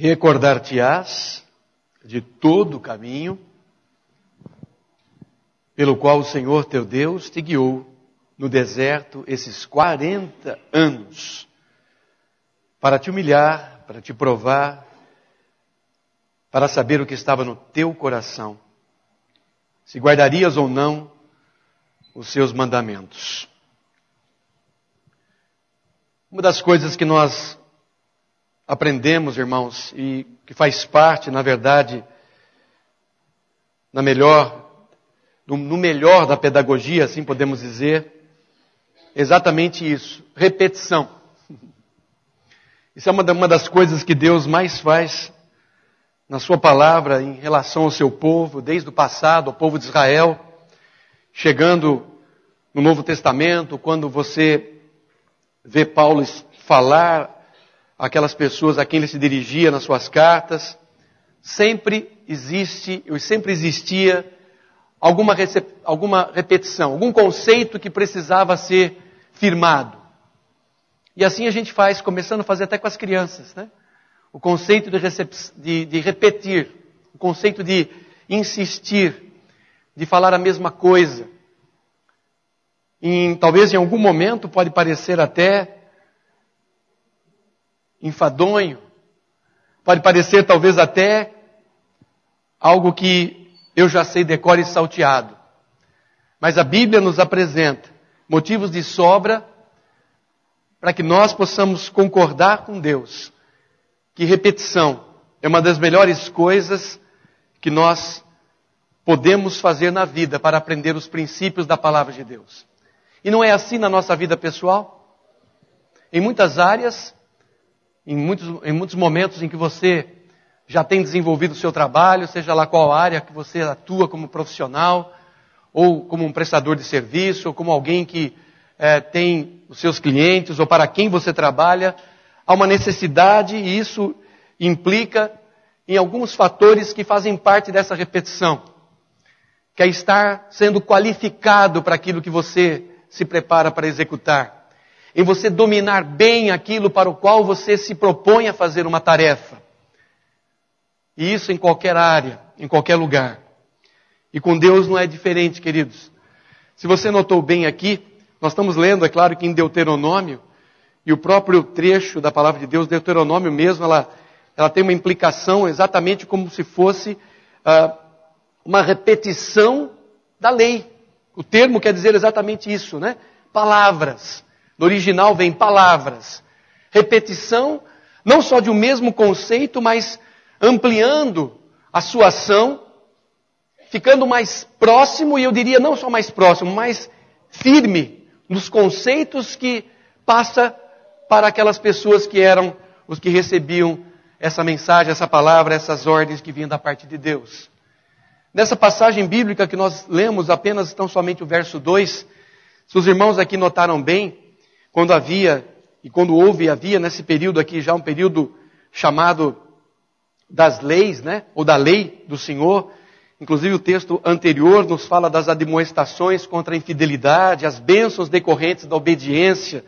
Recordar-te-ás de todo o caminho pelo qual o Senhor teu Deus te guiou no deserto esses 40 anos, para te humilhar, para te provar, para saber o que estava no teu coração, se guardarias ou não os seus mandamentos. Uma das coisas que nós aprendemos, irmãos, e que faz parte, na verdade, no melhor da pedagogia, assim podemos dizer, exatamente isso, repetição. Isso é uma das coisas que Deus mais faz na sua palavra em relação ao seu povo, desde o passado, ao povo de Israel, chegando no Novo Testamento, quando você vê Paulo falar aquelas pessoas a quem ele se dirigia nas suas cartas, sempre existia alguma repetição, algum conceito que precisava ser firmado. E assim a gente faz, começando a fazer até com as crianças, né? O conceito de repetir, o conceito de insistir, de falar a mesma coisa. Talvez em algum momento pode parecer até enfadonho, pode parecer talvez até algo que eu já sei de cor e salteado. Mas a Bíblia nos apresenta motivos de sobra para que nós possamos concordar com Deus que repetição é uma das melhores coisas que nós podemos fazer na vida para aprender os princípios da palavra de Deus. E não é assim na nossa vida pessoal? Em muitas áreas, em muitos momentos em que você já tem desenvolvido o seu trabalho, seja lá qual área que você atua como profissional, ou como um prestador de serviço, ou como alguém que tem os seus clientes, ou para quem você trabalha, há uma necessidade e isso implica em alguns fatores que fazem parte dessa repetição, que é estar sendo qualificado para aquilo que você se prepara para executar, em você dominar bem aquilo para o qual você se propõe a fazer uma tarefa. E isso em qualquer área, em qualquer lugar. E com Deus não é diferente, queridos. Se você notou bem aqui, nós estamos lendo, é claro que em Deuteronômio, e o próprio trecho da palavra de Deus, Deuteronômio mesmo, ela tem uma implicação exatamente como se fosse uma repetição da lei. O termo quer dizer exatamente isso, né? Palavras. No original vem palavras. Repetição, não só de um mesmo conceito, mas ampliando a sua ação, ficando mais próximo, e eu diria não só mais próximo, mais firme nos conceitos que passa para aquelas pessoas que eram os que recebiam essa mensagem, essa palavra, essas ordens que vinham da parte de Deus. Nessa passagem bíblica que nós lemos apenas tão somente o verso 2, se os irmãos aqui notaram bem, quando havia nesse período aqui já um período chamado das leis, né? Ou da lei do Senhor. Inclusive o texto anterior nos fala das admoestações contra a infidelidade, as bênçãos decorrentes da obediência.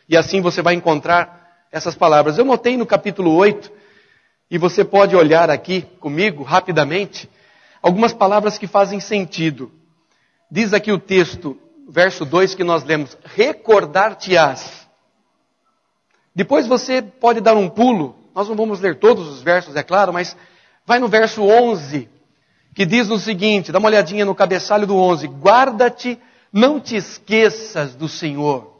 E assim você vai encontrar essas palavras. Eu notei no capítulo 8, e você pode olhar aqui comigo rapidamente, algumas palavras que fazem sentido. Diz aqui o texto, verso 2 que nós lemos, recordar-te-ás. Depois você pode dar um pulo, nós não vamos ler todos os versos, é claro, mas vai no verso 11, que diz o seguinte, dá uma olhadinha no cabeçalho do 11, guarda-te, não te esqueças do Senhor.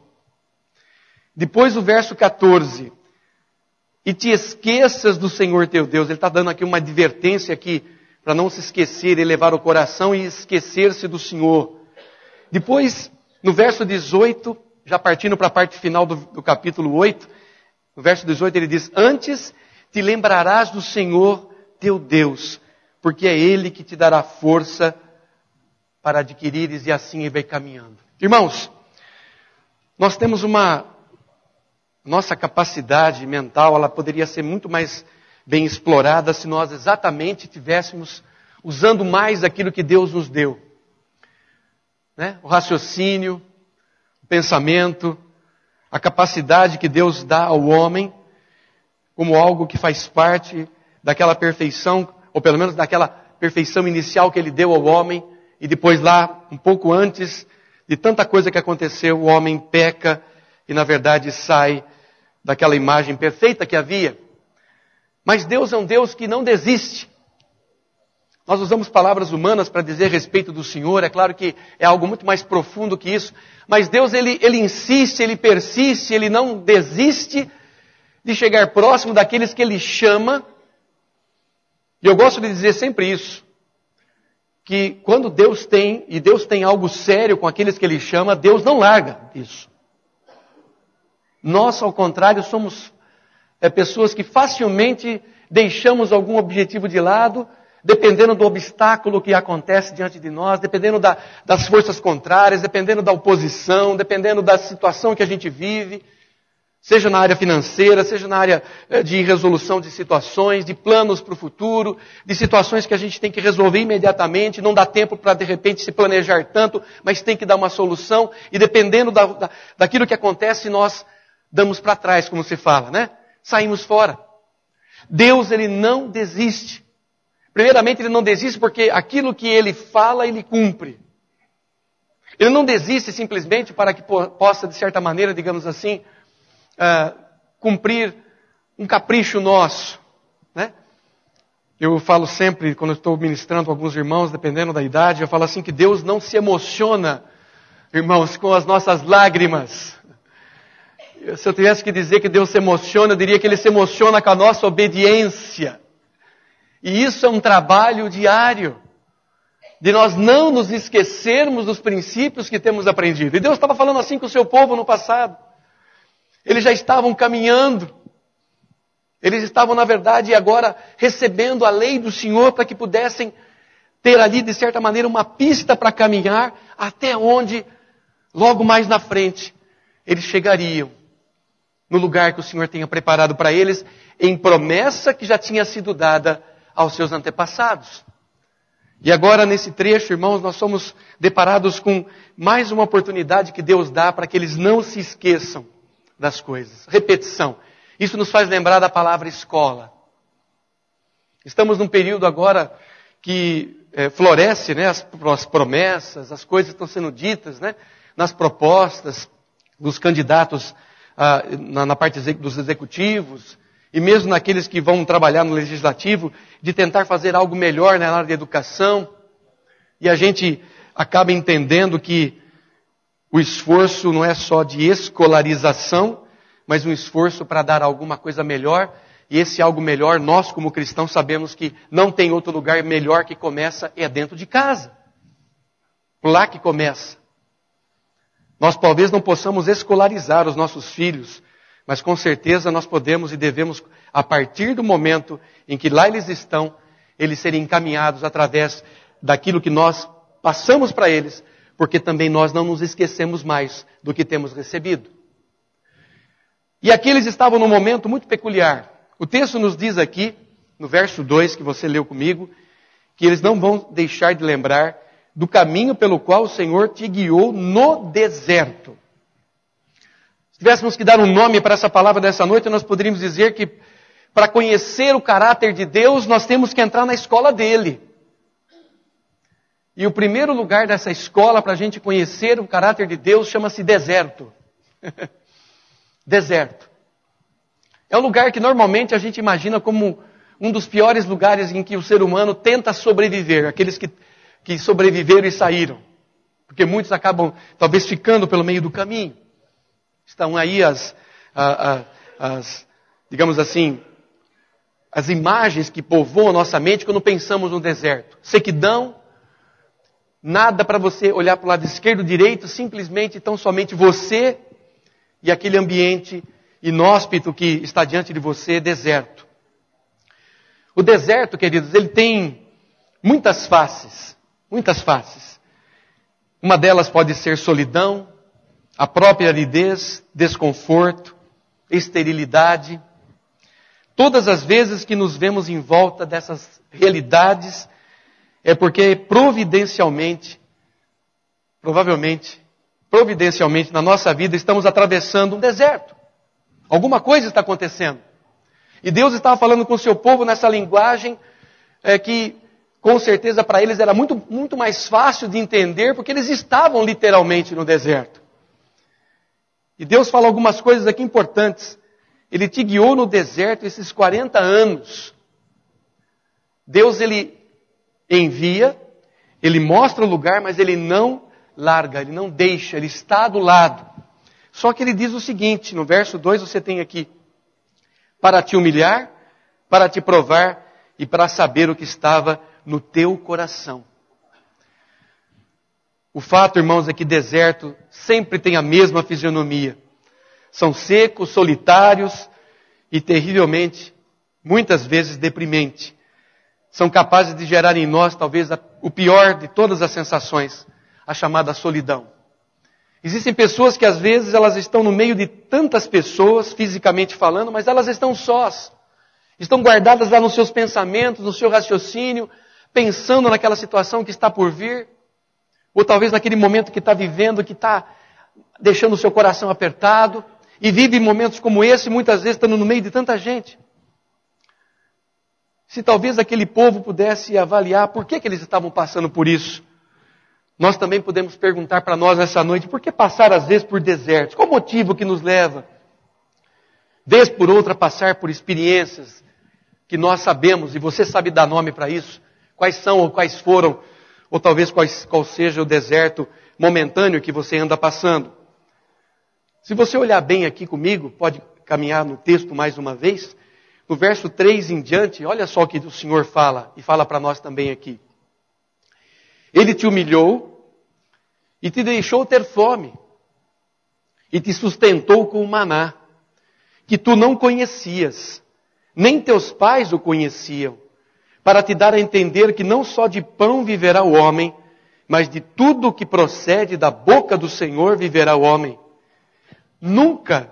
Depois o verso 14, e te esqueças do Senhor teu Deus. Ele está dando aqui uma advertência aqui, para não se esquecer, elevar o coração e esquecer-se do Senhor. Depois, no verso 18, já partindo para a parte final do capítulo 8, no verso 18 ele diz, antes te lembrarás do Senhor teu Deus, porque é Ele que te dará força para adquirires e assim ele vai caminhando. Irmãos, nós temos nossa capacidade mental, ela poderia ser muito mais bem explorada se nós exatamente estivéssemos usando mais aquilo que Deus nos deu. Né? O raciocínio, o pensamento, a capacidade que Deus dá ao homem como algo que faz parte daquela perfeição, ou pelo menos daquela perfeição inicial que Ele deu ao homem, e depois lá, um pouco antes de tanta coisa que aconteceu, o homem peca e na verdade sai daquela imagem perfeita que havia. Mas Deus é um Deus que não desiste. Nós usamos palavras humanas para dizer a respeito do Senhor, é claro que é algo muito mais profundo que isso, mas Deus ele insiste, Ele persiste, Ele não desiste de chegar próximo daqueles que Ele chama. E eu gosto de dizer sempre isso, que quando Deus tem, e Deus tem algo sério com aqueles que Ele chama, Deus não larga isso. Nós, ao contrário, somos pessoas que facilmente deixamos algum objetivo de lado, dependendo do obstáculo que acontece diante de nós, dependendo das forças contrárias, dependendo da oposição, dependendo da situação que a gente vive, seja na área financeira, seja na área de resolução de situações, de planos para o futuro, de situações que a gente tem que resolver imediatamente, não dá tempo para de repente se planejar tanto, mas tem que dar uma solução, e dependendo daquilo que acontece, nós damos para trás, como se fala, né? Saímos fora. Deus, Ele não desiste. Primeiramente, Ele não desiste porque aquilo que Ele fala, Ele cumpre. Ele não desiste simplesmente para que possa, de certa maneira, digamos assim, cumprir um capricho nosso, né? Eu falo sempre, quando eu estou ministrando com alguns irmãos, dependendo da idade, eu falo assim que Deus não se emociona, irmãos, com as nossas lágrimas. Se eu tivesse que dizer que Deus se emociona, eu diria que Ele se emociona com a nossa obediência. E isso é um trabalho diário, de nós não nos esquecermos dos princípios que temos aprendido. E Deus estava falando assim com o seu povo no passado. Eles já estavam caminhando. Eles estavam, na verdade, agora recebendo a lei do Senhor para que pudessem ter ali, de certa maneira, uma pista para caminhar até onde, logo mais na frente, eles chegariam no lugar que o Senhor tinha preparado para eles, em promessa que já tinha sido dada aos seus antepassados. E agora, nesse trecho, irmãos, nós somos deparados com mais uma oportunidade que Deus dá para que eles não se esqueçam das coisas. Repetição. Isso nos faz lembrar da palavra escola. Estamos num período agora que floresce, né, as promessas, as coisas estão sendo ditas, né, nas propostas dos candidatos na parte dos executivos, e mesmo naqueles que vão trabalhar no legislativo, de tentar fazer algo melhor na área da educação. E a gente acaba entendendo que o esforço não é só de escolarização, mas um esforço para dar alguma coisa melhor. E esse algo melhor, nós como cristãos sabemos que não tem outro lugar melhor que começa, é dentro de casa. Lá que começa. Nós talvez não possamos escolarizar os nossos filhos, mas com certeza nós podemos e devemos, a partir do momento em que lá eles estão, eles serem encaminhados através daquilo que nós passamos para eles, porque também nós não nos esquecemos mais do que temos recebido. E aqui eles estavam num momento muito peculiar. O texto nos diz aqui, no verso 2, que você leu comigo, que eles não vão deixar de lembrar do caminho pelo qual o Senhor te guiou no deserto. Se tivéssemos que dar um nome para essa palavra dessa noite, nós poderíamos dizer que para conhecer o caráter de Deus, nós temos que entrar na escola dele. E o primeiro lugar dessa escola para a gente conhecer o caráter de Deus chama-se deserto. Deserto. É um lugar que normalmente a gente imagina como um dos piores lugares em que o ser humano tenta sobreviver, aqueles que sobreviveram e saíram. Porque muitos acabam talvez ficando pelo meio do caminho. Estão aí digamos assim, as imagens que povoam a nossa mente quando pensamos no deserto. Sequidão, nada para você olhar para o lado esquerdo, direito, simplesmente tão somente você e aquele ambiente inóspito que está diante de você, deserto. O deserto, queridos, ele tem muitas faces. Muitas faces. Uma delas pode ser solidão, a própria aridez, desconforto, esterilidade. Todas as vezes que nos vemos em volta dessas realidades, é porque providencialmente, na nossa vida estamos atravessando um deserto. Alguma coisa está acontecendo. E Deus estava falando com o seu povo nessa linguagem que, com certeza, para eles era muito, muito mais fácil de entender, porque eles estavam literalmente no deserto. E Deus fala algumas coisas aqui importantes. Ele te guiou no deserto esses 40 anos. Deus, Ele envia, Ele mostra o lugar, mas Ele não larga, Ele não deixa, Ele está do lado. Só que Ele diz o seguinte, no verso 2 você tem aqui: para te humilhar, para te provar e para saber o que estava no teu coração. O fato, irmãos, é que deserto sempre tem a mesma fisionomia. São secos, solitários e terrivelmente, muitas vezes, deprimente. São capazes de gerar em nós, talvez, o pior de todas as sensações, a chamada solidão. Existem pessoas que, às vezes, elas estão no meio de tantas pessoas, fisicamente falando, mas elas estão sós. Estão guardadas lá nos seus pensamentos, no seu raciocínio, pensando naquela situação que está por vir, ou talvez naquele momento que está vivendo, que está deixando o seu coração apertado, e vive momentos como esse, muitas vezes estando no meio de tanta gente. Se talvez aquele povo pudesse avaliar por que eles estavam passando por isso, nós também podemos perguntar para nós nessa noite, por que passar às vezes por desertos? Qual o motivo que nos leva, vez por outra, a passar por experiências que nós sabemos, e você sabe dar nome para isso, quais são ou quais foram, ou talvez qual seja o deserto momentâneo que você anda passando. Se você olhar bem aqui comigo, pode caminhar no texto mais uma vez, no verso 3 em diante, olha só o que o Senhor fala, e fala para nós também aqui. Ele te humilhou e te deixou ter fome, e te sustentou com o maná, que tu não conhecias, nem teus pais o conheciam, para te dar a entender que não só de pão viverá o homem, mas de tudo que procede da boca do Senhor viverá o homem. Nunca,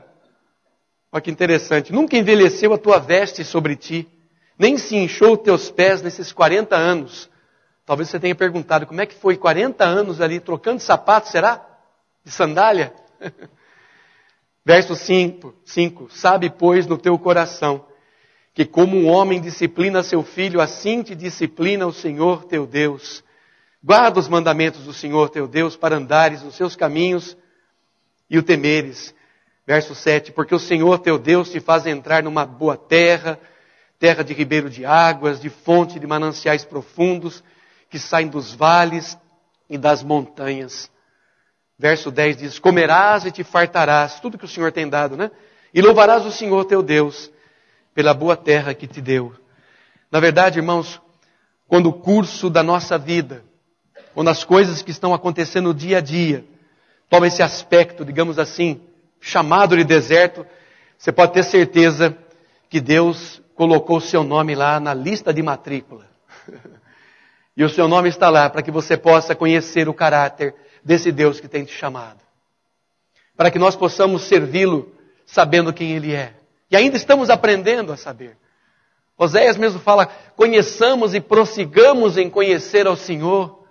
olha que interessante, nunca envelheceu a tua veste sobre ti, nem se inchou teus pés nesses 40 anos. Talvez você tenha perguntado, como é que foi 40 anos ali trocando sapato, será? De sandália? Verso 5, sabe, pois, no teu coração, que como um homem disciplina seu filho, assim te disciplina o Senhor teu Deus. Guarda os mandamentos do Senhor teu Deus para andares nos seus caminhos e o temeres. Verso 7, porque o Senhor teu Deus te faz entrar numa boa terra, terra de ribeiro de águas, de fonte de mananciais profundos, que saem dos vales e das montanhas. Verso 10 diz, comerás e te fartarás, tudo que o Senhor tem dado, né? E louvarás o Senhor teu Deus pela boa terra que te deu. Na verdade, irmãos, quando o curso da nossa vida, quando as coisas que estão acontecendo no dia a dia, toma esse aspecto, digamos assim, chamado de deserto, você pode ter certeza que Deus colocou o seu nome lá na lista de matrícula. E o seu nome está lá para que você possa conhecer o caráter desse Deus que tem te chamado. Para que nós possamos servi-lo sabendo quem Ele é. E ainda estamos aprendendo a saber. Oséias mesmo fala, conheçamos e prossigamos em conhecer ao Senhor.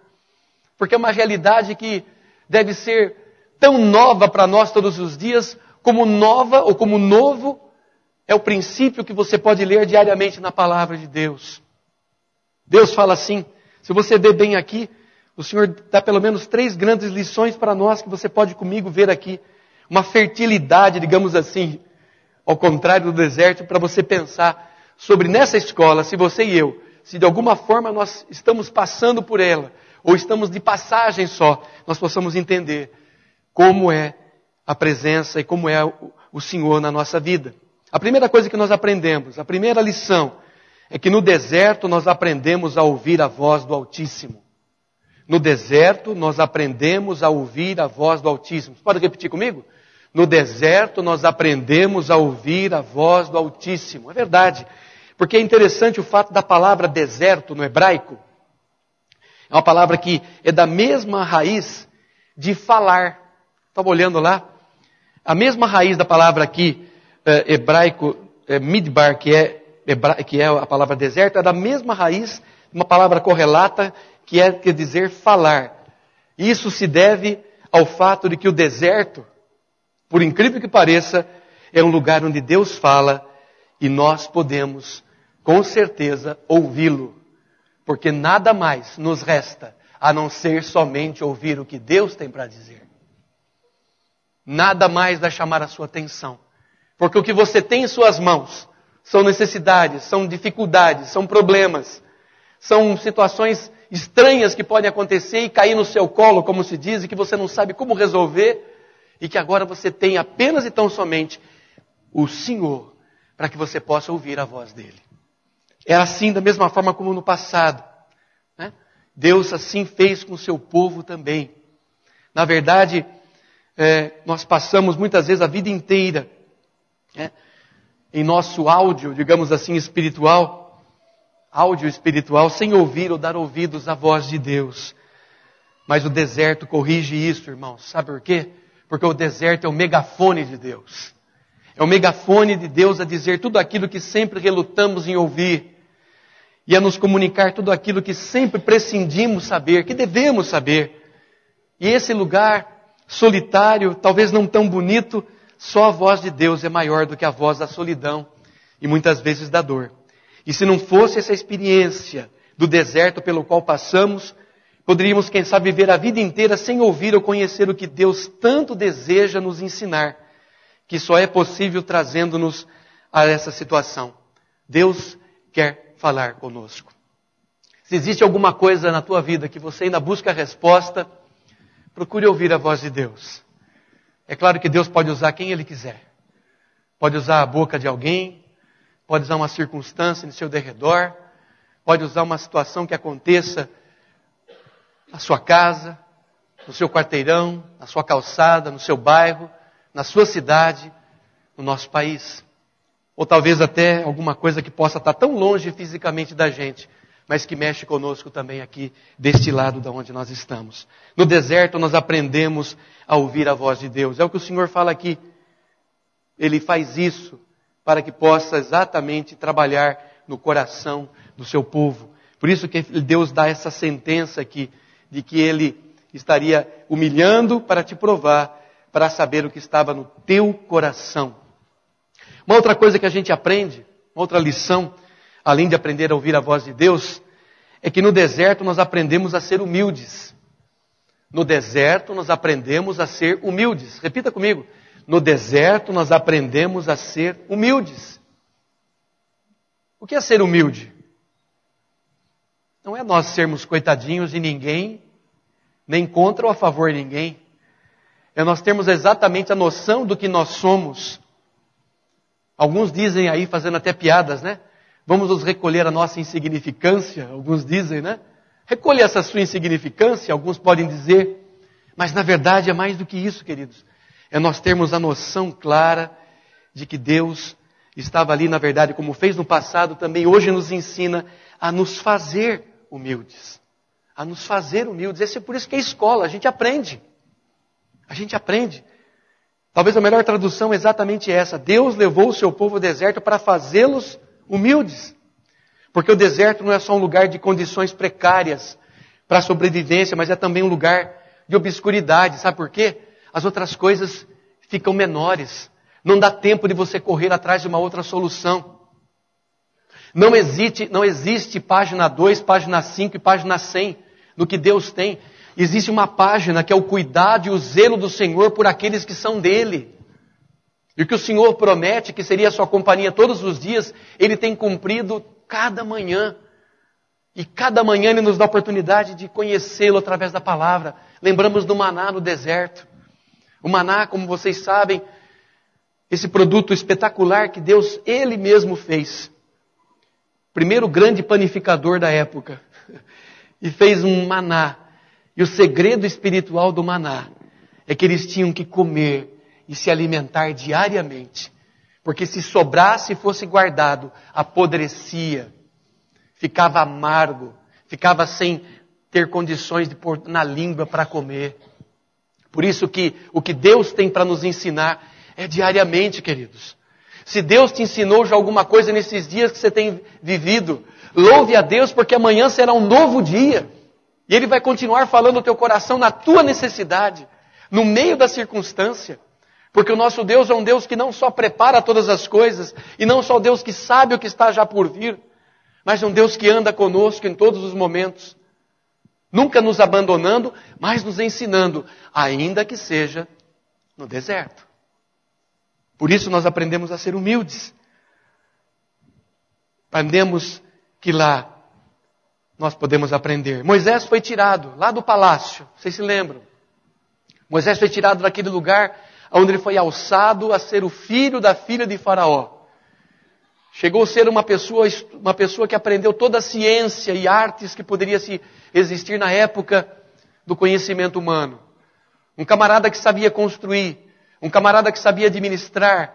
Porque é uma realidade que deve ser tão nova para nós todos os dias, como nova ou como novo é o princípio que você pode ler diariamente na palavra de Deus. Deus fala assim, se você ver bem aqui, o Senhor dá pelo menos 3 grandes lições para nós que você pode comigo ver aqui. Uma fertilidade, digamos assim, ao contrário do deserto, para você pensar sobre nessa escola, se você e eu, se de alguma forma nós estamos passando por ela, ou estamos de passagem só, nós possamos entender como é a presença e como é o Senhor na nossa vida. A primeira coisa que nós aprendemos, a primeira lição, é que no deserto nós aprendemos a ouvir a voz do Altíssimo. No deserto nós aprendemos a ouvir a voz do Altíssimo. Você pode repetir comigo? No deserto nós aprendemos a ouvir a voz do Altíssimo. É verdade. Porque é interessante o fato da palavra deserto no hebraico. É uma palavra que é da mesma raiz de falar. Estava olhando lá. A mesma raiz da palavra aqui, hebraico, midbar, que é a palavra deserto, é da mesma raiz, uma palavra correlata, que quer dizer falar. Isso se deve ao fato de que o deserto, por incrível que pareça, é um lugar onde Deus fala E nós podemos, com certeza, ouvi-lo. Porque nada mais nos resta a não ser somente ouvir o que Deus tem para dizer. Nada mais vai chamar a sua atenção. Porque o que você tem em suas mãos são necessidades, são dificuldades, são problemas. São situações estranhas que podem acontecer e cair no seu colo, como se diz, e que você não sabe como resolver. E que agora você tem apenas e tão somente o Senhor, para que você possa ouvir a voz dele. É assim, da mesma forma como no passado, né? Deus assim fez com o seu povo também. Na verdade, nós passamos muitas vezes a vida inteira, né, em nosso áudio, digamos assim, espiritual, sem ouvir ou dar ouvidos à voz de Deus. Mas o deserto corrige isso, irmãos. Sabe por quê? Porque o deserto é o megafone de Deus. É o megafone de Deus a dizer tudo aquilo que sempre relutamos em ouvir. E a nos comunicar tudo aquilo que sempre prescindimos saber, que devemos saber. E esse lugar solitário, talvez não tão bonito, só a voz de Deus é maior do que a voz da solidão e muitas vezes da dor. E se não fosse essa experiência do deserto pelo qual passamos, poderíamos, quem sabe, viver a vida inteira sem ouvir ou conhecer o que Deus tanto deseja nos ensinar, que só é possível trazendo-nos a essa situação. Deus quer falar conosco. Se existe alguma coisa na tua vida que você ainda busca a resposta, procure ouvir a voz de Deus. É claro que Deus pode usar quem Ele quiser. Pode usar a boca de alguém, pode usar uma circunstância no seu derredor, pode usar uma situação que aconteça na sua casa, no seu quarteirão, na sua calçada, no seu bairro, na sua cidade, no nosso país. Ou talvez até alguma coisa que possa estar tão longe fisicamente da gente, mas que mexe conosco também aqui, deste lado de onde nós estamos. No deserto nós aprendemos a ouvir a voz de Deus. É o que o Senhor fala aqui. Ele faz isso para que possa exatamente trabalhar no coração do seu povo. Por isso que Deus dá essa sentença aqui, de que Ele estaria humilhando para te provar, para saber o que estava no teu coração. Uma outra coisa que a gente aprende, uma outra lição, além de aprender a ouvir a voz de Deus, é que no deserto nós aprendemos a ser humildes. No deserto nós aprendemos a ser humildes. Repita comigo. No deserto nós aprendemos a ser humildes. O que é ser humilde? Não é nós sermos coitadinhos de ninguém, nem contra ou a favor de ninguém. É nós termos exatamente a noção do que nós somos. Alguns dizem aí, fazendo até piadas, né? Vamos nos recolher a nossa insignificância, alguns dizem, né? Recolher essa sua insignificância, alguns podem dizer. Mas na verdade é mais do que isso, queridos. É nós termos a noção clara de que Deus estava ali, na verdade, como fez no passado, também hoje nos ensina a nos fazer humildes. A nos fazer humildes. É por isso que é escola, a gente aprende. A gente aprende. Talvez a melhor tradução é exatamente essa. Deus levou o seu povo ao deserto para fazê-los humildes. Porque o deserto não é só um lugar de condições precárias para a sobrevivência, mas é também um lugar de obscuridade. Sabe por quê? As outras coisas ficam menores. Não dá tempo de você correr atrás de uma outra solução. Não existe página 2, página 5 e página 100 no que Deus tem. Existe uma página que é o cuidado e o zelo do Senhor por aqueles que são dele. E o que o Senhor promete, que seria a sua companhia todos os dias, Ele tem cumprido cada manhã. E cada manhã Ele nos dá a oportunidade de conhecê-lo através da palavra. Lembramos do maná no deserto. O maná, como vocês sabem, esse produto espetacular que Deus, Ele mesmo fez. Primeiro grande panificador da época. E fez um maná. E o segredo espiritual do maná é que eles tinham que comer e se alimentar diariamente. Porque se sobrasse e fosse guardado, apodrecia, ficava amargo, ficava sem ter condições de pôr na língua para comer. Por isso que o que Deus tem para nos ensinar é diariamente, queridos. Se Deus te ensinou já alguma coisa nesses dias que você tem vivido, louve a Deus porque amanhã será um novo dia. E Ele vai continuar falando no teu coração na tua necessidade, no meio da circunstância. Porque o nosso Deus é um Deus que não só prepara todas as coisas, e não só o Deus que sabe o que está já por vir, mas um Deus que anda conosco em todos os momentos, nunca nos abandonando, mas nos ensinando, ainda que seja no deserto. Por isso nós aprendemos a ser humildes. Aprendemos que lá nós podemos aprender. Moisés foi tirado lá do palácio, vocês se lembram? Moisés foi tirado daquele lugar onde ele foi alçado a ser o filho da filha de Faraó. Chegou a ser uma pessoa que aprendeu toda a ciência e artes que poderia existir na época do conhecimento humano. Um camarada que sabia construir, um camarada que sabia administrar,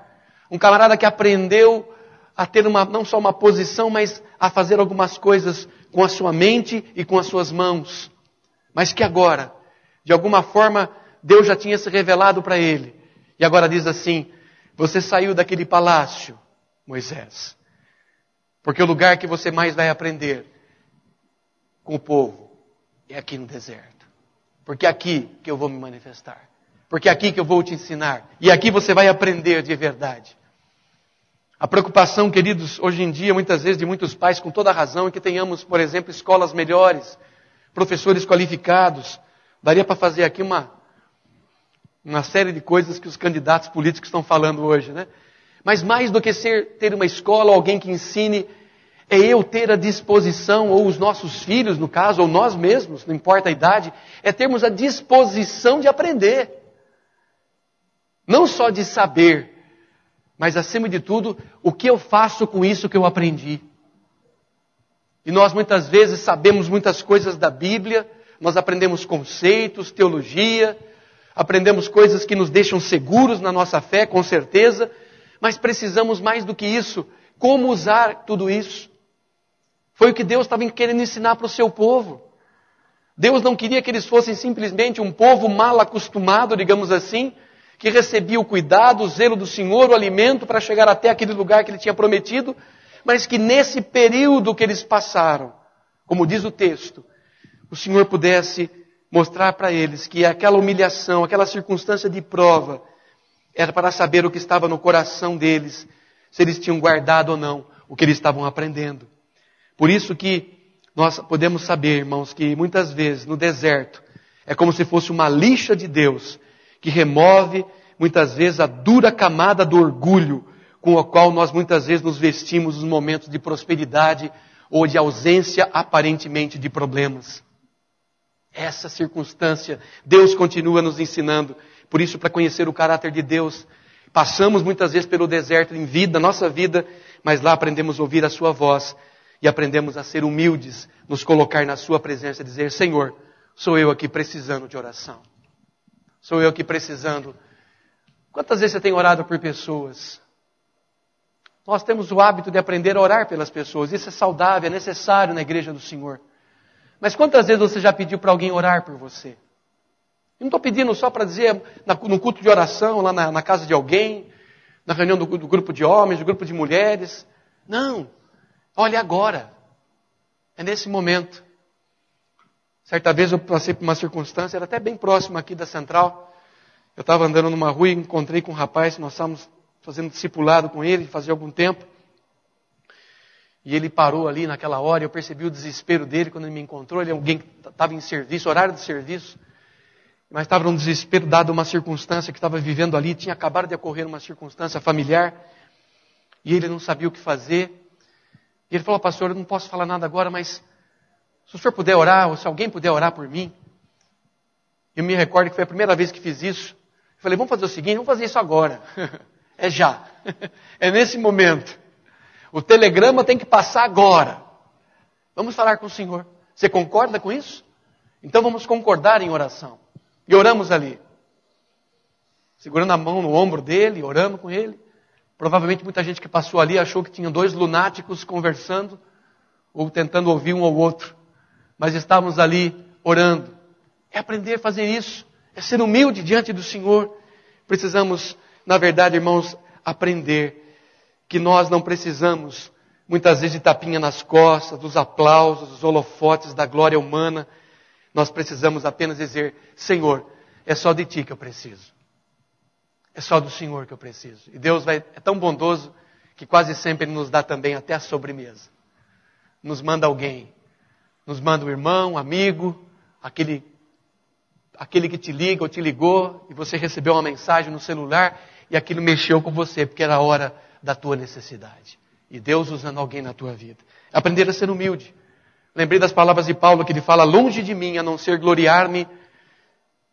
um camarada que aprendeu a ter não só uma posição, mas a fazer algumas coisas com a sua mente e com as suas mãos. Mas que agora, de alguma forma, Deus já tinha se revelado para ele. E agora diz assim, você saiu daquele palácio, Moisés, porque o lugar que você mais vai aprender com o povo é aqui no deserto. Porque é aqui que eu vou me manifestar. Porque é aqui que eu vou te ensinar. E aqui você vai aprender de verdade. A preocupação, queridos, hoje em dia, muitas vezes, de muitos pais, com toda a razão, é que tenhamos, por exemplo, escolas melhores, professores qualificados. Daria para fazer aqui uma série de coisas que os candidatos políticos estão falando hoje, né? Mas mais do que ter uma escola, alguém que ensine, é eu ter a disposição, ou os nossos filhos, no caso, ou nós mesmos, não importa a idade, é termos a disposição de aprender. Não só de saber, mas acima de tudo, o que eu faço com isso que eu aprendi. E nós muitas vezes sabemos muitas coisas da Bíblia, nós aprendemos conceitos, teologia, aprendemos coisas que nos deixam seguros na nossa fé, com certeza, mas precisamos mais do que isso, como usar tudo isso. Foi o que Deus estava querendo ensinar para o seu povo. Deus não queria que eles fossem simplesmente um povo mal acostumado, digamos assim, que recebia o cuidado, o zelo do Senhor, o alimento para chegar até aquele lugar que Ele tinha prometido, mas que nesse período que eles passaram, como diz o texto, o Senhor pudesse mostrar para eles que aquela humilhação, aquela circunstância de prova, era para saber o que estava no coração deles, se eles tinham guardado ou não o que eles estavam aprendendo. Por isso que nós podemos saber, irmãos, que muitas vezes no deserto é como se fosse uma lixa de Deus que remove muitas vezes a dura camada do orgulho com a qual nós muitas vezes nos vestimos nos momentos de prosperidade ou de ausência aparentemente de problemas. Essa circunstância, Deus continua nos ensinando. Por isso, para conhecer o caráter de Deus, passamos muitas vezes pelo deserto em vida, nossa vida, mas lá aprendemos a ouvir a sua voz e aprendemos a ser humildes, nos colocar na sua presença e dizer, Senhor, sou eu aqui precisando de oração. Sou eu aqui precisando. Quantas vezes você tem orado por pessoas? Nós temos o hábito de aprender a orar pelas pessoas. Isso é saudável, é necessário na igreja do Senhor. Mas quantas vezes você já pediu para alguém orar por você? Eu não estou pedindo só para dizer no culto de oração, lá na casa de alguém, na reunião do grupo de homens, do grupo de mulheres. Não. Olha agora. É nesse momento. Certa vez eu passei por uma circunstância, era até bem próximo aqui da central. Eu estava andando numa rua e encontrei com um rapaz, nós estávamos fazendo discipulado com ele, fazia algum tempo. E ele parou ali naquela hora, eu percebi o desespero dele quando ele me encontrou. Ele é alguém que estava em serviço, horário de serviço, mas estava num desespero dado uma circunstância que estava vivendo ali, tinha acabado de ocorrer uma circunstância familiar, e ele não sabia o que fazer. E ele falou, pastor, eu não posso falar nada agora, mas se o senhor puder orar, ou se alguém puder orar por mim. Eu me recordo que foi a primeira vez que fiz isso. Eu falei, vamos fazer o seguinte, vamos fazer isso agora. É já. É nesse momento. O telegrama tem que passar agora. Vamos falar com o Senhor. Você concorda com isso? Então vamos concordar em oração. E oramos ali. Segurando a mão no ombro dele, oramos com ele. Provavelmente muita gente que passou ali achou que tinha dois lunáticos conversando, ou tentando ouvir um ao outro. Mas estávamos ali orando. É aprender a fazer isso. É ser humilde diante do Senhor. Precisamos, na verdade, irmãos, aprender que nós não precisamos, muitas vezes, de tapinha nas costas, dos aplausos, dos holofotes da glória humana. Nós precisamos apenas dizer, Senhor, é só de Ti que eu preciso. É só do Senhor que eu preciso. E Deus é tão bondoso que quase sempre Ele nos dá também até a sobremesa. Nos manda alguém. Nos manda um irmão, um amigo, aquele que te liga ou te ligou e você recebeu uma mensagem no celular e aquilo mexeu com você porque era a hora da tua necessidade. E Deus usando alguém na tua vida. Aprender a ser humilde. Lembrei das palavras de Paulo que ele fala: longe de mim a não ser gloriar-me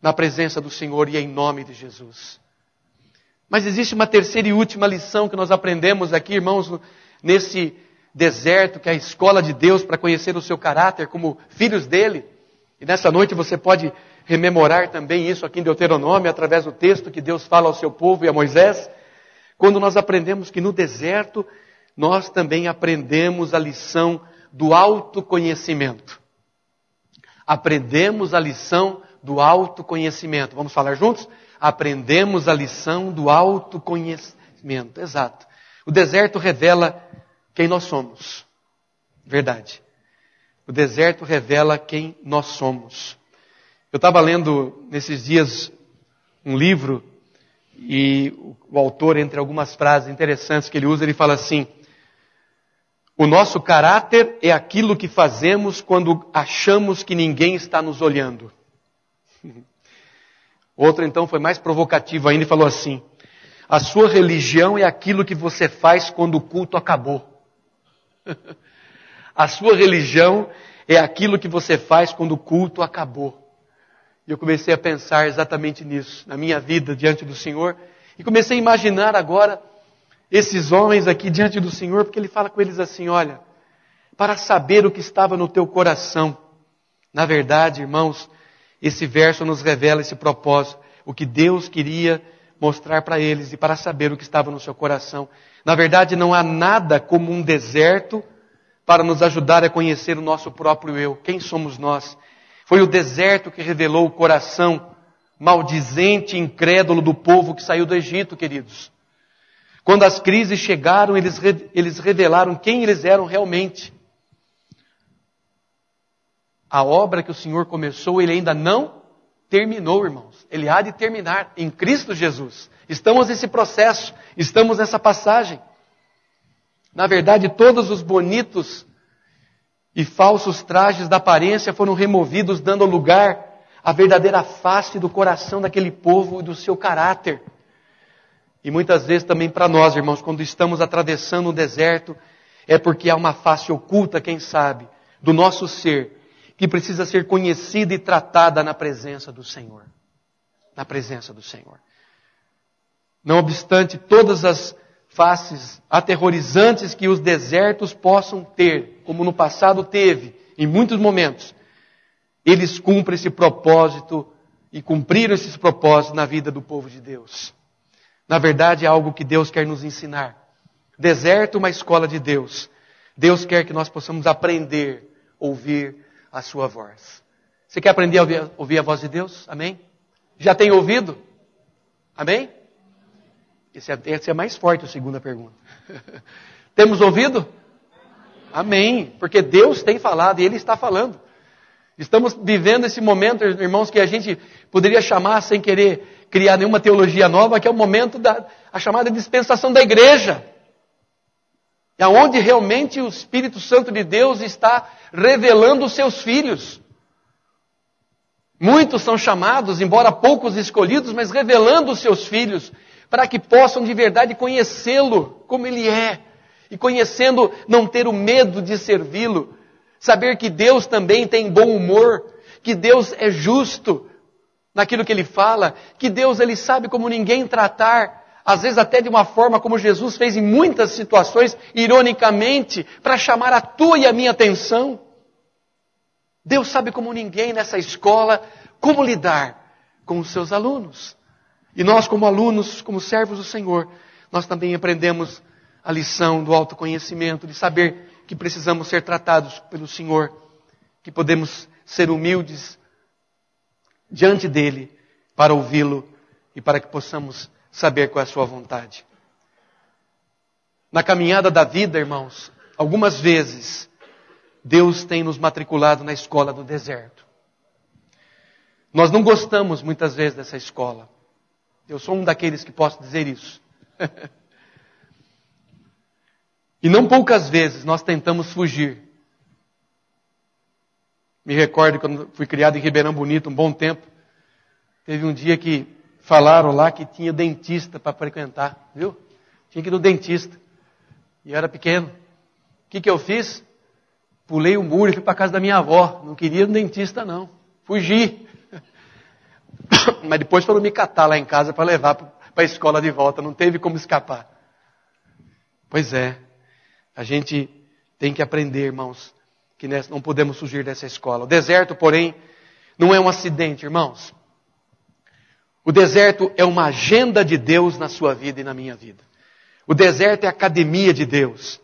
na presença do Senhor e em nome de Jesus. Mas existe uma terceira e última lição que nós aprendemos aqui, irmãos, nesse deserto que é a escola de Deus para conhecer o seu caráter como filhos dele. E nessa noite você pode rememorar também isso aqui em Deuteronômio, através do texto que Deus fala ao seu povo e a Moisés. Quando nós aprendemos que no deserto nós também aprendemos a lição do autoconhecimento. Aprendemos a lição do autoconhecimento. Vamos falar juntos? Aprendemos a lição do autoconhecimento. Exato. O deserto revela quem nós somos. Verdade. O deserto revela quem nós somos. Eu estava lendo nesses dias um livro e o autor, entre algumas frases interessantes que ele usa, ele fala assim: o nosso caráter é aquilo que fazemos quando achamos que ninguém está nos olhando. Outro então foi mais provocativo ainda e falou assim: a sua religião é aquilo que você faz quando o culto acabou. A sua religião é aquilo que você faz quando o culto acabou. E eu comecei a pensar exatamente nisso, na minha vida diante do Senhor. E comecei a imaginar agora esses homens aqui diante do Senhor, porque Ele fala com eles assim: olha, para saber o que estava no teu coração. Na verdade, irmãos, esse verso nos revela esse propósito, o que Deus queria mostrar para eles e para saber o que estava no seu coração. Na verdade, não há nada como um deserto para nos ajudar a conhecer o nosso próprio eu. Quem somos nós? Foi o deserto que revelou o coração maldizente e incrédulo do povo que saiu do Egito, queridos. Quando as crises chegaram, eles revelaram quem eles eram realmente. A obra que o Senhor começou, Ele ainda não terminou, irmãos. Ele há de terminar em Cristo Jesus. Estamos nesse processo, estamos nessa passagem. Na verdade, todos os bonitos e falsos trajes da aparência foram removidos, dando lugar à verdadeira face do coração daquele povo e do seu caráter. E muitas vezes também para nós, irmãos, quando estamos atravessando o deserto, é porque há uma face oculta, quem sabe, do nosso ser, que precisa ser conhecida e tratada na presença do Senhor. Na presença do Senhor. Não obstante todas as faces aterrorizantes que os desertos possam ter, como no passado teve, em muitos momentos, eles cumprem esse propósito e cumpriram esses propósitos na vida do povo de Deus. Na verdade, é algo que Deus quer nos ensinar. Deserto é uma escola de Deus. Deus quer que nós possamos aprender a ouvir a sua voz. Você quer aprender a ouvir a voz de Deus? Amém? Já tem ouvido? Amém? Esse é mais forte, a segunda pergunta. Temos ouvido? Amém. Porque Deus tem falado e Ele está falando. Estamos vivendo esse momento, irmãos, que a gente poderia chamar, sem querer criar nenhuma teologia nova, que é o momento da a chamada dispensação da igreja. É onde realmente o Espírito Santo de Deus está revelando os seus filhos. Muitos são chamados, embora poucos escolhidos, mas revelando os seus filhos, para que possam de verdade conhecê-lo como Ele é. E conhecendo, não ter o medo de servi-lo. Saber que Deus também tem bom humor, que Deus é justo naquilo que Ele fala, que Deus Ele sabe como ninguém tratar, às vezes até de uma forma como Jesus fez em muitas situações, ironicamente, para chamar a tua e a minha atenção. Deus sabe como ninguém nessa escola, como lidar com os seus alunos. E nós como alunos, como servos do Senhor, nós também aprendemos a lição do autoconhecimento, de saber que precisamos ser tratados pelo Senhor, que podemos ser humildes diante dEle para ouvi-lo e para que possamos saber qual é a sua vontade. Na caminhada da vida, irmãos, algumas vezes Deus tem nos matriculado na escola do deserto. Nós não gostamos muitas vezes dessa escola. Eu sou um daqueles que posso dizer isso. E não poucas vezes nós tentamos fugir. Me recordo quando fui criado em Ribeirão Bonito um bom tempo. Teve um dia que falaram lá que tinha dentista para frequentar, viu? Tinha que ir no dentista. E eu era pequeno. O que eu fiz? Pulei o muro e fui para a casa da minha avó. Não queria ir no dentista, não. Fugi. Mas depois foram me catar lá em casa para levar para a escola de volta. Não teve como escapar. Pois é. A gente tem que aprender, irmãos, que não podemos fugir dessa escola. O deserto, porém, não é um acidente, irmãos. O deserto é uma agenda de Deus na sua vida e na minha vida. O deserto é a academia de Deus.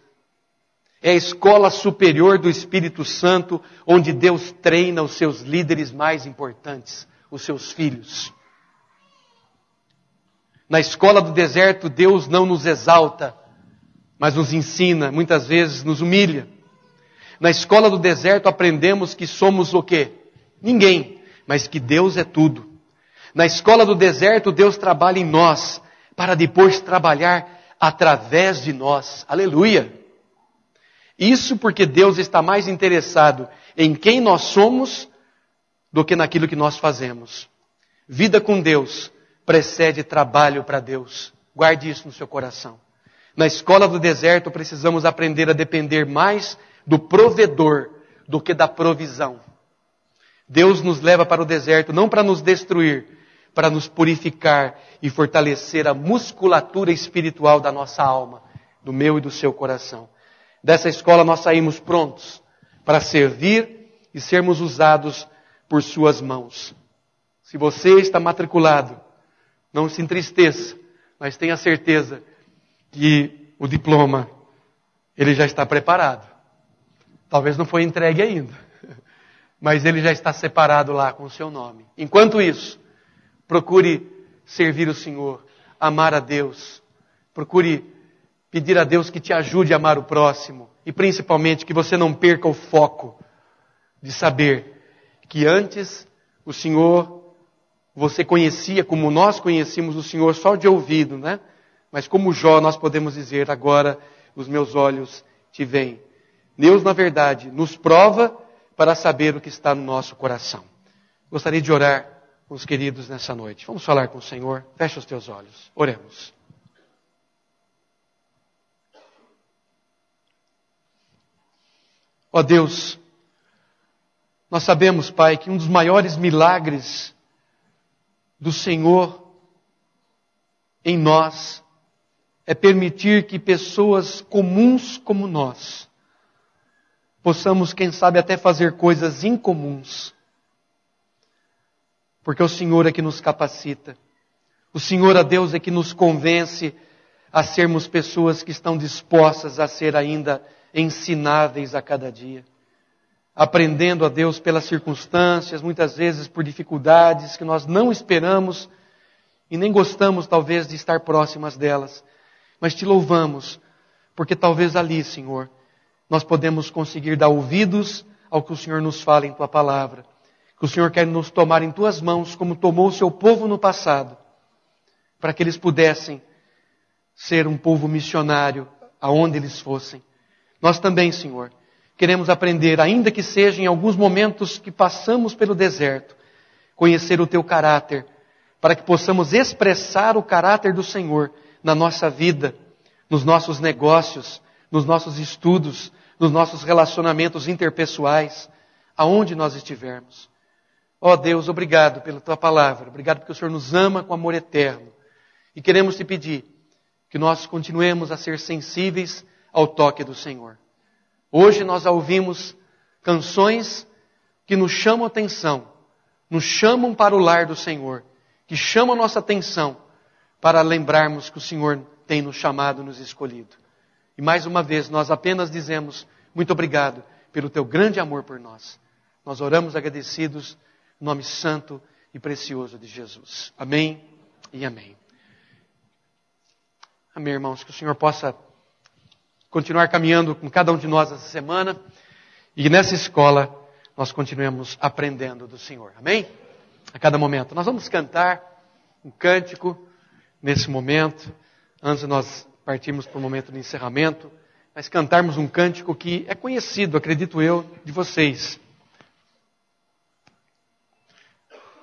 É a escola superior do Espírito Santo, onde Deus treina os seus líderes mais importantes, os seus filhos. Na escola do deserto, Deus não nos exalta, mas nos ensina, muitas vezes nos humilha. Na escola do deserto aprendemos que somos o quê? Ninguém, mas que Deus é tudo. Na escola do deserto, Deus trabalha em nós, para depois trabalhar através de nós. Aleluia! Isso porque Deus está mais interessado em quem nós somos do que naquilo que nós fazemos. Vida com Deus precede trabalho para Deus. Guarde isso no seu coração. Na escola do deserto precisamos aprender a depender mais do provedor do que da provisão. Deus nos leva para o deserto não para nos destruir, para nos purificar e fortalecer a musculatura espiritual da nossa alma, do meu e do seu coração. Dessa escola nós saímos prontos para servir e sermos usados por suas mãos. Se você está matriculado, não se entristeça, mas tenha certeza que o diploma, ele já está preparado. Talvez não foi entregue ainda, mas ele já está separado lá com o seu nome. Enquanto isso, procure servir o Senhor, amar a Deus. Procure pedir a Deus que te ajude a amar o próximo. E principalmente que você não perca o foco de saber que antes o Senhor, você conhecia como nós conhecíamos o Senhor só de ouvido, né? Mas como Jó nós podemos dizer, agora os meus olhos te veem. Deus, na verdade, nos prova para saber o que está no nosso coração. Gostaria de orar com os queridos nessa noite. Vamos falar com o Senhor. Fecha os teus olhos. Oremos. Ó Deus, nós sabemos, Pai, que um dos maiores milagres do Senhor em nós é permitir que pessoas comuns como nós possamos, quem sabe, até fazer coisas incomuns. Porque o Senhor é que nos capacita. O Senhor, a Deus, é que nos convence a sermos pessoas que estão dispostas a ser ainda ensináveis a cada dia. Aprendendo a Deus pelas circunstâncias, muitas vezes por dificuldades que nós não esperamos e nem gostamos, talvez, de estar próximas delas. Mas te louvamos, porque talvez ali, Senhor, nós podemos conseguir dar ouvidos ao que o Senhor nos fala em Tua palavra. Que o Senhor quer nos tomar em Tuas mãos, como tomou o Seu povo no passado, para que eles pudessem ser um povo missionário aonde eles fossem. Nós também, Senhor, queremos aprender, ainda que seja em alguns momentos que passamos pelo deserto, conhecer o Teu caráter, para que possamos expressar o caráter do Senhor na nossa vida, nos nossos negócios, nos nossos estudos, nos nossos relacionamentos interpessoais, aonde nós estivermos. Ó Deus, obrigado pela Tua palavra, obrigado porque o Senhor nos ama com amor eterno. E queremos Te pedir que nós continuemos a ser sensíveis ao toque do Senhor. Hoje nós ouvimos canções que nos chamam a atenção, nos chamam para o lar do Senhor, que chamam a nossa atenção para lembrarmos que o Senhor tem nos chamado, nos escolhido. E mais uma vez nós apenas dizemos muito obrigado pelo Teu grande amor por nós. Nós oramos agradecidos no nome santo e precioso de Jesus. Amém e amém. Amém, irmãos, que o Senhor possa continuar caminhando com cada um de nós essa semana e nessa escola nós continuemos aprendendo do Senhor. Amém? A cada momento. Nós vamos cantar um cântico nesse momento, antes de nós partirmos para o momento de encerramento, mas cantarmos um cântico que é conhecido, acredito eu, de vocês.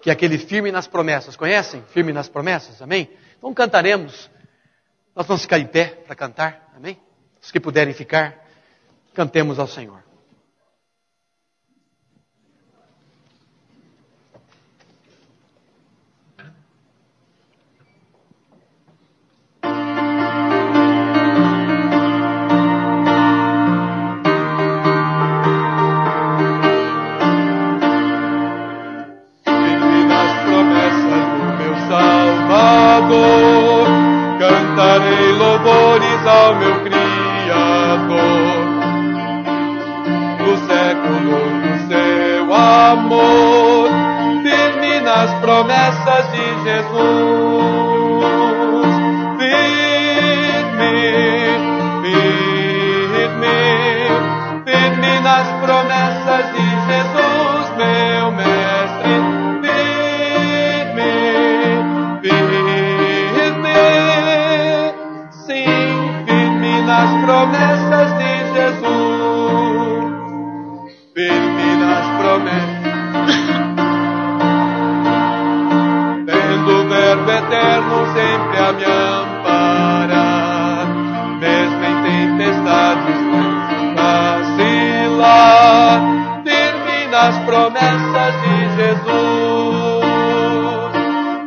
Que é aquele Firme nas Promessas. Conhecem? Firme nas Promessas, amém? Então cantaremos. Nós vamos ficar em pé para cantar, amém? Os que puderem ficar, cantemos ao Senhor. Cantarei louvores ao meu Criador, dos séculos do seu amor, firme nas promessas de Jesus. Firme, firme, firme nas promessas de Jesus, meu mestre. Nas promessas de Jesus, firme nas promessas, tendo o Verbo eterno sempre a me amparar, mesmo em tempestades sem vacilar, firme nas promessas de Jesus,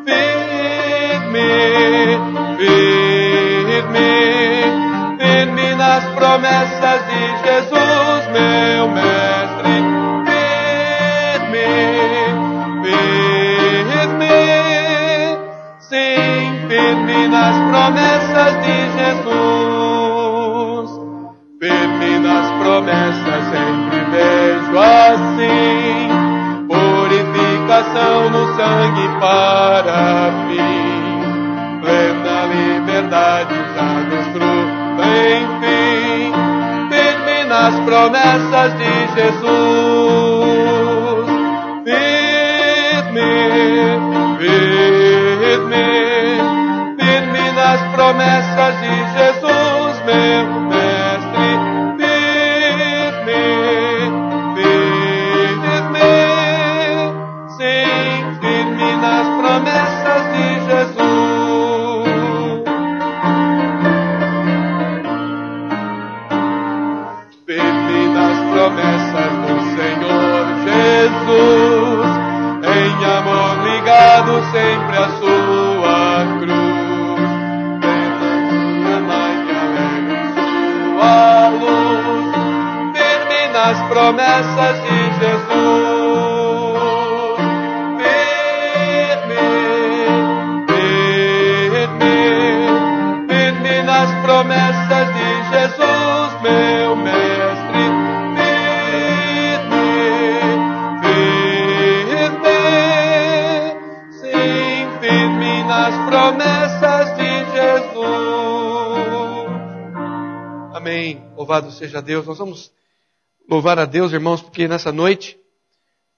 firme, firme, firme nas promessas de Jesus, meu mestre. Firme, firme, sim, firme nas promessas de Jesus. Firme nas promessas, sempre vejo assim, purificação no sangue para fim, plena liberdade já desfruto. Enfim, firme nas promessas de Jesus. Firme, firme, firme nas promessas de Jesus, meu mestre. Firme, firme, sim, firme nas promessas de Jesus. Promessas do Senhor Jesus, em amor ligado sempre à sua cruz, pela minha mãe que alegra sua luz, firme nas promessas de Jesus, firme, firme, firme nas promessas de Jesus, meu mestre. Nas promessas de Jesus. Amém. Louvado seja Deus. Nós vamos louvar a Deus, irmãos, porque nessa noite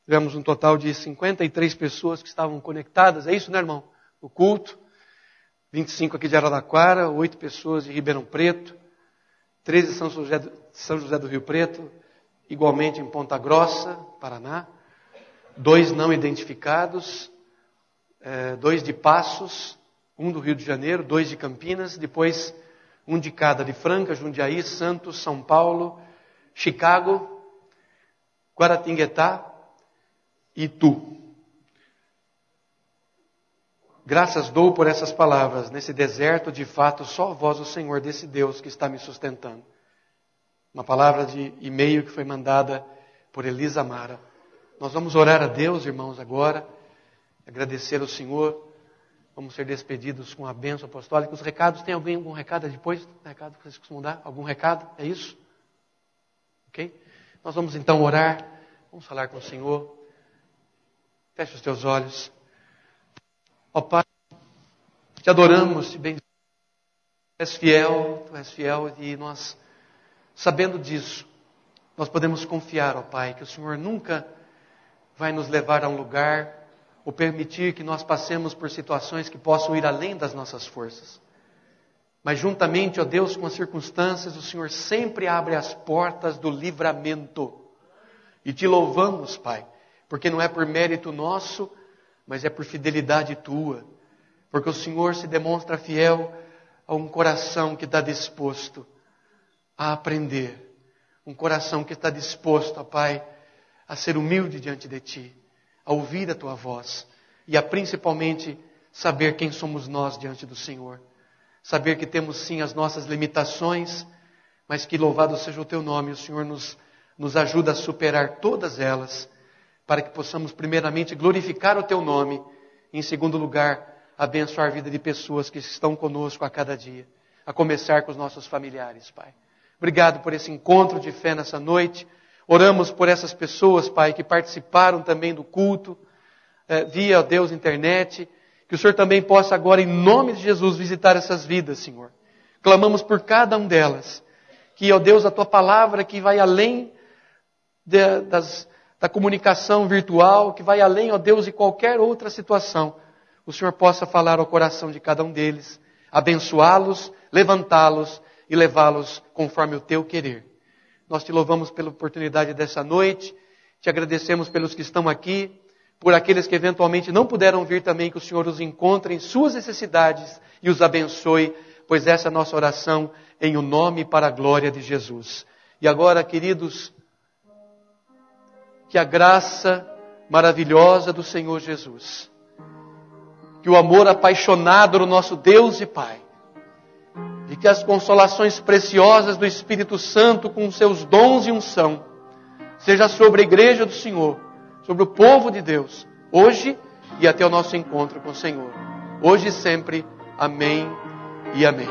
tivemos um total de 53 pessoas que estavam conectadas. É isso, né, irmão? O culto. 25 aqui de Araraquara, 8 pessoas de Ribeirão Preto, 13 de São José do Rio Preto, igualmente em Ponta Grossa, Paraná, 2 não identificados, 2 de Passos, 1 do Rio de Janeiro, 2 de Campinas, depois 1 de cada, de Franca, Jundiaí, Santos, São Paulo, Chicago, Guaratinguetá e Itu. Graças dou por essas palavras. Nesse deserto, de fato, só vós, o Senhor, desse Deus que está me sustentando. Uma palavra de e-mail que foi mandada por Elisa Mara. Nós vamos orar a Deus, irmãos, agora. Agradecer ao Senhor. Vamos ser despedidos com a bênção apostólica. Os recados, tem algum recado depois? Recado que vocês costumam dar? Algum recado? É isso? Ok? Nós vamos então orar. Vamos falar com o Senhor. Feche os teus olhos. Ó Pai, te adoramos, te bendizemos. Tu és fiel e nós, sabendo disso, nós podemos confiar, ó Pai, que o Senhor nunca vai nos levar a um lugar ou permitir que nós passemos por situações que possam ir além das nossas forças. Mas juntamente, ó Deus, com as circunstâncias, o Senhor sempre abre as portas do livramento. E te louvamos, Pai, porque não é por mérito nosso, mas é por fidelidade Tua. Porque o Senhor se demonstra fiel a um coração que está disposto a aprender. Um coração que está disposto, ó Pai, a ser humilde diante de Ti, a ouvir a Tua voz e a principalmente saber quem somos nós diante do Senhor. Saber que temos sim as nossas limitações, mas que louvado seja o Teu nome, o Senhor nos ajuda a superar todas elas, para que possamos primeiramente glorificar o Teu nome, e em segundo lugar, abençoar a vida de pessoas que estão conosco a cada dia, a começar com os nossos familiares, Pai. Obrigado por esse encontro de fé nessa noite. Oramos por essas pessoas, Pai, que participaram também do culto, via, ó Deus, internet. Que o Senhor também possa agora, em nome de Jesus, visitar essas vidas, Senhor. Clamamos por cada um delas. Que, ó Deus, a Tua palavra que vai além da comunicação virtual, que vai além, ó Deus, de qualquer outra situação, o Senhor possa falar ao coração de cada um deles, abençoá-los, levantá-los e levá-los conforme o Teu querer. Nós Te louvamos pela oportunidade dessa noite, Te agradecemos pelos que estão aqui, por aqueles que eventualmente não puderam vir também, que o Senhor os encontre em suas necessidades e os abençoe, pois essa é a nossa oração em o nome e para a glória de Jesus. E agora, queridos, que a graça maravilhosa do Senhor Jesus, que o amor apaixonado do nosso Deus e Pai, e que as consolações preciosas do Espírito Santo com seus dons e unção, seja sobre a igreja do Senhor, sobre o povo de Deus, hoje e até o nosso encontro com o Senhor. Hoje e sempre. Amém e amém.